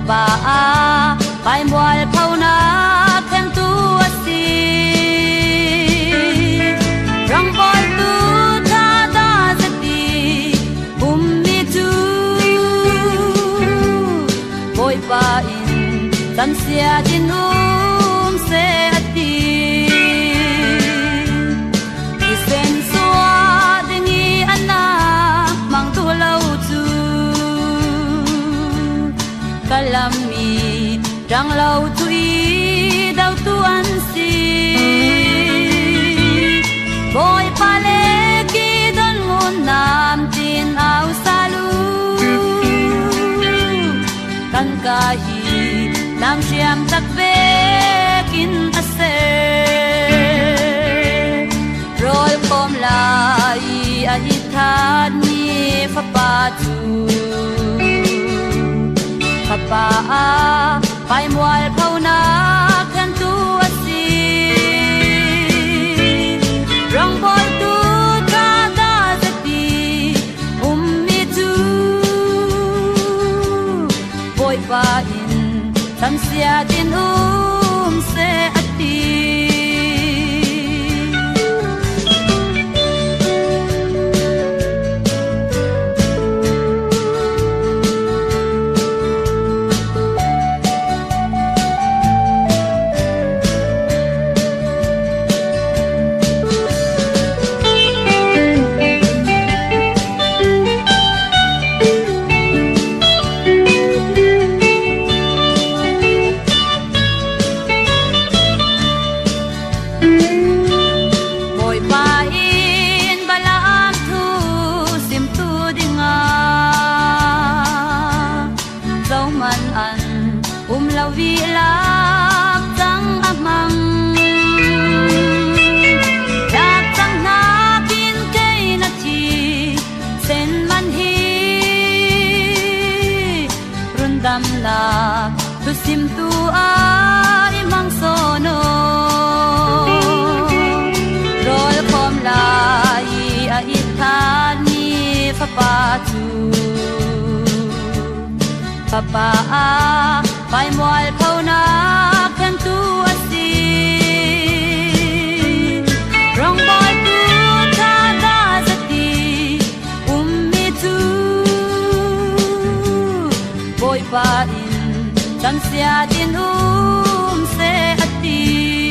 pa pai mual phauna khem tu asi rang bol tu tha da zati mi tu boy pa in tan sia din se ati isen suwa dingi ana mang tu lau tu kalami rang lau tu i dau tu an si boy pale ki don ngon nam tin au salu kan ka hi nam siam tak ve kin ase rol pom lai a hi than ni fa pa tu pa pai mual phauna khan tu asi rong bol tu ta da zati mi tu boy pa in tan sia din se ati lau vi lak tang amang lak tang na kin kei na chi sen man hi rundam la tu sim tu ai mang sono rol kom lai a ithani fa pa tu pa pai mual phauna khan tu asi rong bol tu tha da zati mi tu boy pa in tan sia din se ati